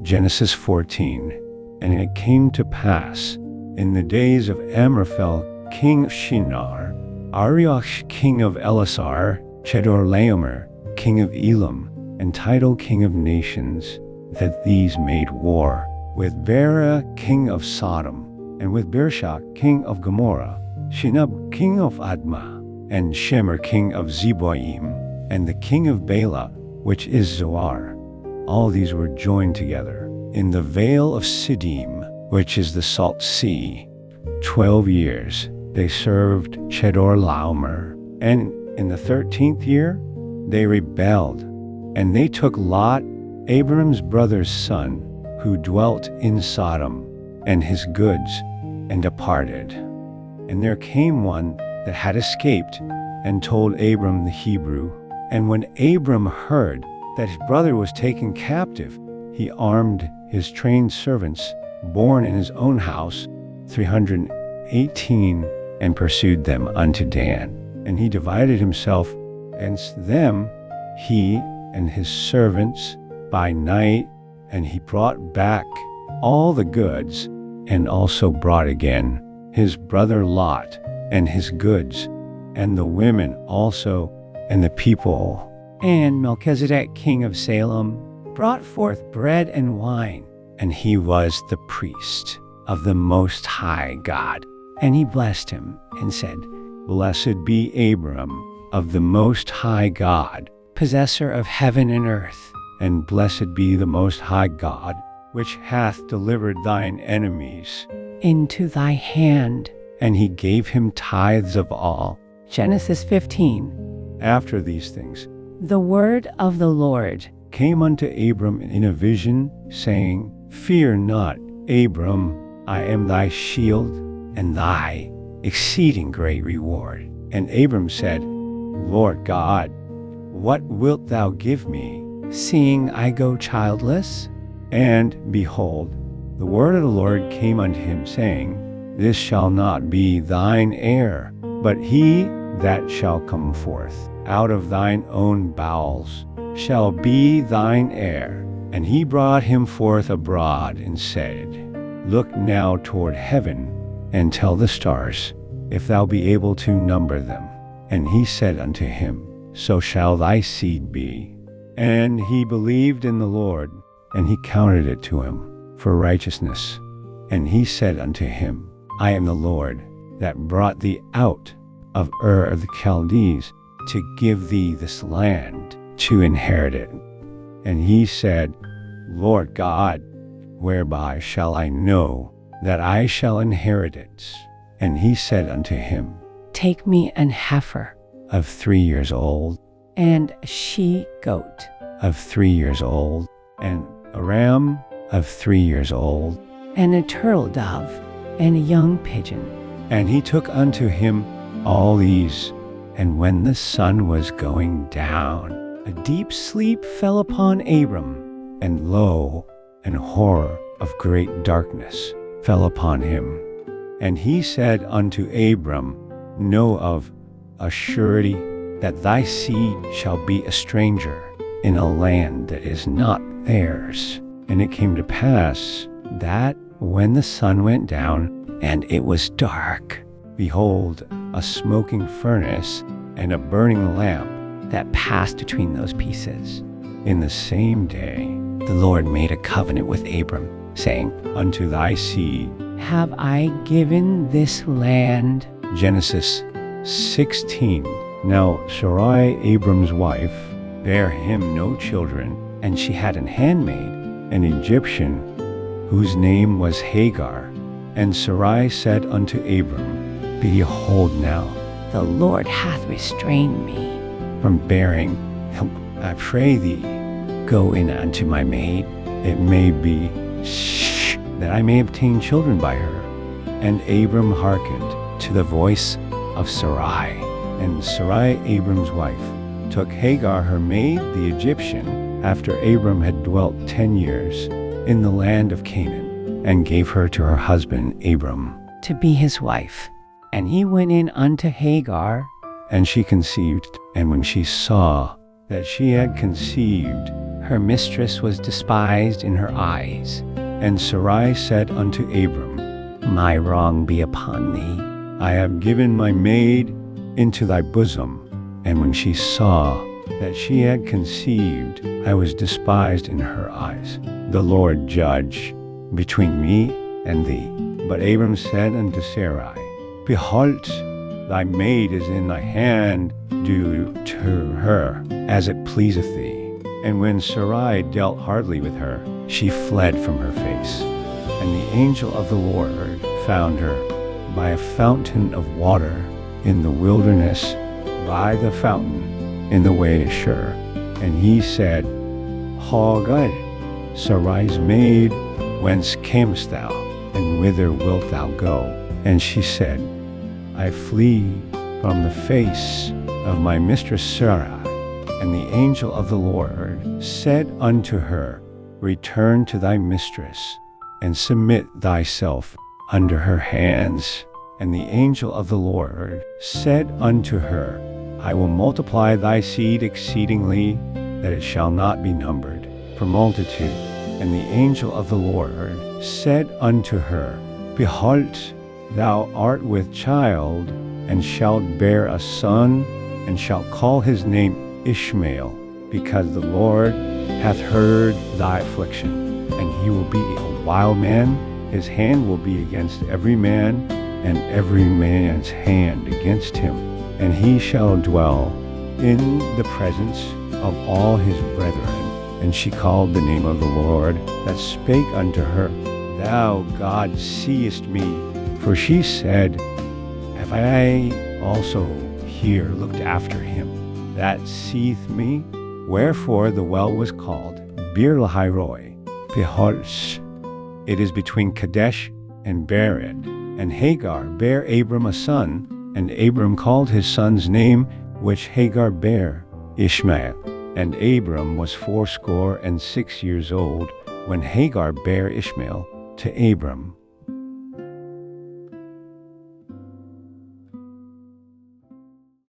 Genesis 14. And it came to pass, in the days of Amraphel, king of Shinar, Arioch, king of Elasar, Chedorlaomer, king of Elam, and Tidal, king of nations, that these made war with Bera, king of Sodom, and with Bershach, king of Gomorrah, Shinab, king of Admah, and Shemer, king of Zeboim, and the king of Bela, which is Zoar. All these were joined together in the vale of Siddim, which is the salt sea. 12 years they served Chedorlaomer, and in the 13th year they rebelled, and they took Lot, Abram's brother's son, who dwelt in Sodom, and his goods, and departed. And there came one that had escaped, and told Abram the Hebrew. And when Abram heard that his brother was taken captive, he armed his trained servants, born in his own house, 318, and pursued them unto Dan. And he divided himself against them, he and his servants, by night, and he brought back all the goods, and also brought again his brother Lot, and his goods, and the women also, and the people. And Melchizedek, king of Salem, brought forth bread and wine, and he was the priest of the Most High God. And he blessed him, and said, Blessed be Abram of the Most High God, possessor of heaven and earth, and blessed be the Most High God, which hath delivered thine enemies into thy hand. And he gave him tithes of all. Genesis 15. After these things, the word of the Lord came unto Abram in a vision, saying, Fear not, Abram, I am thy shield, and thy exceeding great reward. And Abram said, Lord God, what wilt thou give me, seeing I go childless? And behold, the word of the Lord came unto him, saying, This shall not be thine heir, but he that shall come forth out of thine own bowels shall be thine heir. And he brought him forth abroad, and said, Look now toward heaven, and tell the stars, if thou be able to number them. And he said unto him, So shall thy seed be. And he believed in the Lord, and he counted it to him for righteousness. And he said unto him, I am the Lord that brought thee out of Ur of the Chaldees to give thee this land to inherit it. And he said, Lord God, whereby shall I know that I shall inherit it? And he said unto him, Take me an heifer of 3 years old, and a she-goat of 3 years old, and a ram of 3 years old, and a turtle dove, and a young pigeon. And he took unto him all these. And when the sun was going down, a deep sleep fell upon Abram, and lo, an horror of great darkness fell upon him. And he said unto Abram, Know of a surety that thy seed shall be a stranger in a land that is not theirs. And it came to pass that when the sun went down and it was dark, behold, a smoking furnace and a burning lamp that passed between those pieces. In the same day, the Lord made a covenant with Abram, saying, Unto thy seed have I given this land. Genesis 16. Now Sarai, Abram's wife, bare him no children, and she had an handmaid, an Egyptian, whose name was Hagar. And Sarai said unto Abram, Behold now, the Lord hath restrained me from bearing. I pray thee, go in unto my maid. It may be that I may obtain children by her. And Abram hearkened to the voice of Sarai. And Sarai, Abram's wife, took Hagar her maid, the Egyptian, after Abram had dwelt 10 years in the land of Canaan, and gave her to her husband Abram to be his wife. And he went in unto Hagar, and she conceived. And when she saw that she had conceived, her mistress was despised in her eyes. And Sarai said unto Abram, My wrong be upon thee. I have given my maid into thy bosom. And when she saw that she had conceived, I was despised in her eyes. The Lord judge between me and thee. But Abram said unto Sarai, Behold, thy maid is in thy hand, do to her as it pleaseth thee. And when Sarai dealt hardly with her, she fled from her face. And the angel of the Lord found her by a fountain of water in the wilderness, by the fountain in the way to Shur. And he said, Hagar, Sarai's maid, whence camest thou, and whither wilt thou go? And she said, I flee from the face of my mistress Sarai. And the angel of the Lord said unto her, Return to thy mistress, and submit thyself under her hands. And the angel of the Lord said unto her, I will multiply thy seed exceedingly, that it shall not be numbered for multitude. And the angel of the Lord said unto her, Behold, thou art with child, and shalt bear a son, and shalt call his name Ishmael, because the Lord hath heard thy affliction. And he will be a wild man, his hand will be against every man, and every man's hand against him. And he shall dwell in the presence of all his brethren. And she called the name of the Lord that spake unto her, Thou, God, seest me. For she said, Have I also here looked after him that seeth me? Wherefore the well was called Bir-lahai-roi. Behold, it is between Kadesh and Bered. And Hagar bare Abram a son, and Abram called his son's name, which Hagar bare, Ishmael. And Abram was 86 years old when Hagar bare Ishmael to Abram.